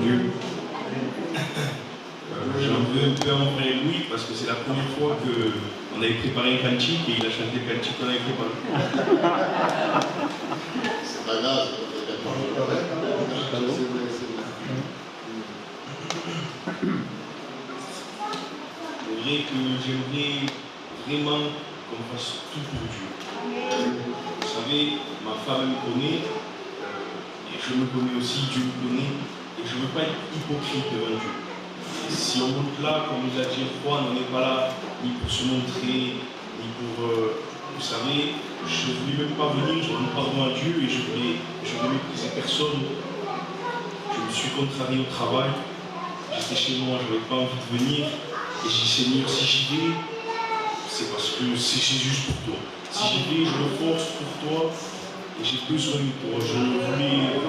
Dieu. J'en veux un peu à mon frère Louis parce que c'est la première fois qu'on avait préparé un cantique et il a chanté le cantique qu'on avait préparé. C'est pas grave. C'est vrai que j'aimerais vraiment qu'on fasse tout pour Dieu. Vous savez, ma femme me connaît, et je me connais aussi, Dieu me connaît, et je ne veux pas être hypocrite devant Dieu. Et si on monte là, comme nous a dit une fois, on n'est pas là ni pour se montrer, ni pour, vous savez, je ne voulais même pas venir, je demande pardon à Dieu et je voulais mépriser personne. Je me suis contrarié au travail, j'étais chez moi, je n'avais pas envie de venir. Et j'ai dit, Seigneur, si j'y vais, c'est parce que c'est Jésus pour toi. Si j'y vais, je me force pour toi et j'ai besoin de toi. Je ne voulais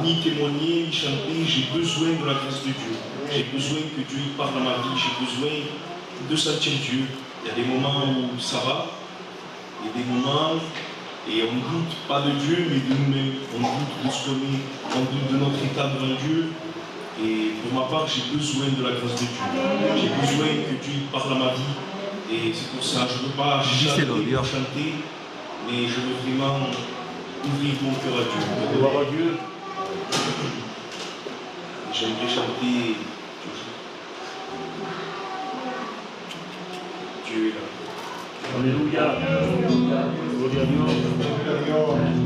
ni témoigner, ni chanter, j'ai besoin de la grâce de Dieu. J'ai besoin que Dieu parle dans ma vie, j'ai besoin de sentir Dieu. Il y a des moments où ça va, il y a des moments et on ne doute pas de Dieu, mais de nous-mêmes. On doute de ce qu'on est, on doute de notre état devant Dieu. Et pour ma part, j'ai besoin de la grâce de Dieu. J'ai besoin que Dieu parle à ma vie. Et c'est pour ça, je ne veux pas chanter, mais je veux vraiment ouvrir mon cœur à Dieu. Gloire à Dieu. J'aimerais chanter. Dieu est là. Alléluia. Gloria a Dios.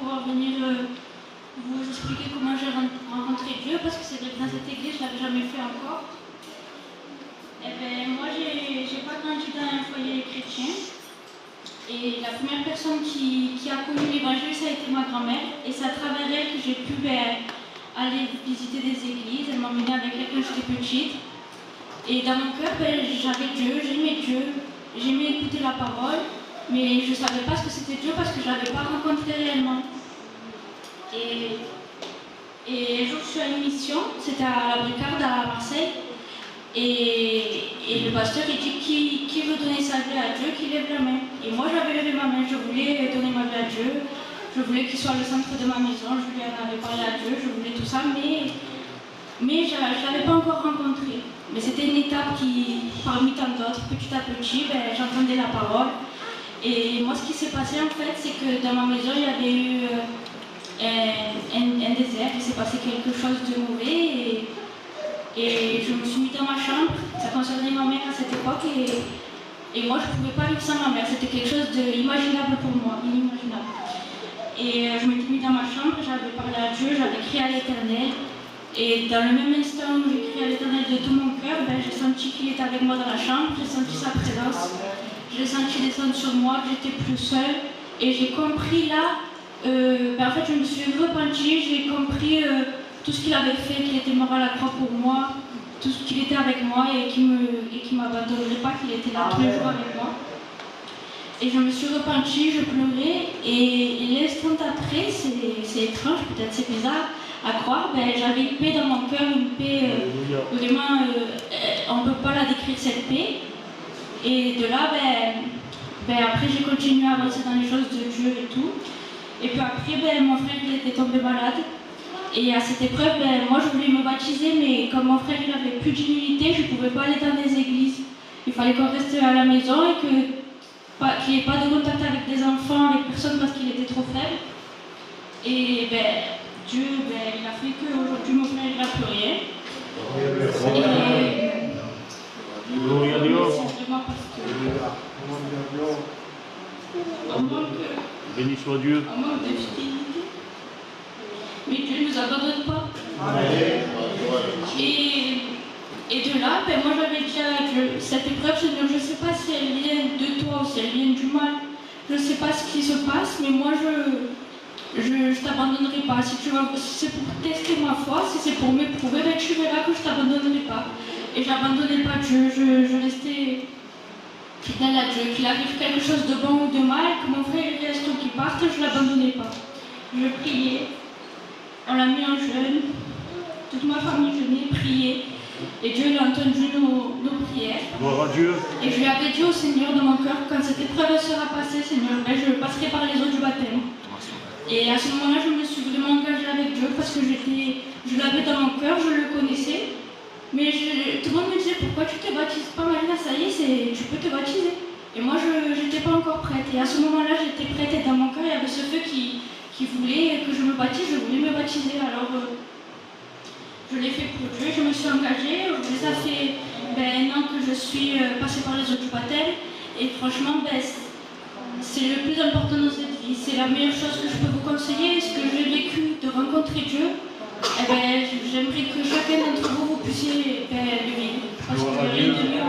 pouvoir venir vous expliquer comment j'ai rencontré Dieu, parce que c'est vrai que dans cette église, je ne l'avais jamais fait encore. Eh ben, moi, j'ai pas grandi dans un foyer chrétien. Et la première personne qui a connu l'évangile, ça a été ma grand-mère. Et c'est à travers elle que j'ai pu aller visiter des églises. Elle m'emmenait avec elle quand j'étais petite. Et dans mon cœur, j'avais Dieu, j'aimais écouter la parole. Mais je ne savais pas ce que c'était Dieu parce que je ne l'avais pas rencontré réellement. Et un jour, je suis à une mission, c'était à la Bricarde à Marseille. Et le pasteur, il dit qui veut donner sa vie à Dieu, qui lève la main. Et moi, j'avais levé ma main, je voulais donner ma vie à Dieu. Je voulais qu'il soit le centre de ma maison, je lui en avais parlé à Dieu, je voulais tout ça, mais je ne l'avais pas encore rencontré. Mais c'était une étape qui, parmi tant d'autres, petit à petit, j'entendais la parole. Et moi, ce qui s'est passé, en fait, c'est que dans ma maison, il y avait eu un désert, il s'est passé quelque chose de mauvais. Et je me suis mise dans ma chambre, ça concernait ma mère à cette époque, et moi je ne pouvais pas vivre sans ma mère, c'était quelque chose d'imaginable pour moi, inimaginable. Et je m'étais mise dans ma chambre, j'avais parlé à Dieu, j'avais crié à l'Éternel, et dans le même instant où j'ai crié à l'Éternel de tout mon cœur, j'ai senti qu'il était avec moi dans la chambre, j'ai senti sa présence, j'ai senti descendre sur moi, que j'étais plus seule, et j'ai compris là, en fait je me suis repentie, j'ai compris tout ce qu'il avait fait, qu'il était mort à la croix pour moi, tout ce qu'il était avec moi et qu'il ne m'abandonnerait pas, qu'il était là tous les jours avec moi. Et je me suis repentie, je pleurais, et l'instant après, c'est étrange, peut-être c'est bizarre à croire, j'avais une paix dans mon cœur, une paix vraiment, on ne peut pas la décrire cette paix. Et de là, après j'ai continué à avancer dans les choses de Dieu et tout. Et puis après, mon frère il était tombé malade. Et à cette épreuve, moi je voulais me baptiser, mais comme mon frère il n'avait plus d'humilité, je ne pouvais pas aller dans des églises. Il fallait qu'on reste à la maison et qu'il n'y ait pas de contact avec des enfants, avec personne parce qu'il était trop faible. Et Dieu, il a fait qu'aujourd'hui mon frère il n'a plus rien. Gloria a Dios. C'est vraiment parce que Béni soit Dieu. on manque de fidélité. Mais Dieu ne nous abandonne pas. Et de là, moi j'avais dit à Dieu, cette épreuve, Seigneur, je ne sais pas si elle vient de toi ou si elle vient du mal. Je ne sais pas ce qui se passe, mais moi je ne t'abandonnerai pas. Si c'est pour tester ma foi, si c'est pour m'éprouver, tu verras que je ne t'abandonnerai pas. Et je n'abandonnais pas Dieu, je restais fidèle à Dieu. Qu'il arrive quelque chose de bon ou de mal, que mon frère il reste ou qu'il parte, je ne l'abandonnais pas. Je priais. On l'a mis en jeûne, toute ma famille jeûnait, priait, et Dieu a entendu nos prières. Gloire à Dieu. Et je lui avais dit au Seigneur dans mon cœur, quand cette épreuve sera passée, Seigneur, je passerai par les eaux du baptême. Et à ce moment-là, je me suis vraiment engagée avec Dieu parce que je l'avais dans mon cœur, je le connaissais. Mais tout le monde me disait, pourquoi tu ne te baptises pas, Marina? Ça y est, tu peux te baptiser. Et moi, je n'étais pas encore prête. Et à ce moment-là, j'étais prête et dans mon cœur, il y avait ce feu qui voulait que je me baptise, je voulais me baptiser. Alors, je l'ai fait pour Dieu, je me suis engagée. Ça fait 1 an que je suis passée par les eaux du baptême. Et franchement, c'est le plus important dans cette vie. C'est la meilleure chose que je peux vous conseiller. Ce que j'ai vécu de rencontrer Dieu, j'aimerais que chacun d'entre vous puissiez le vivre. Parce qu'il n'y a rien de mieux.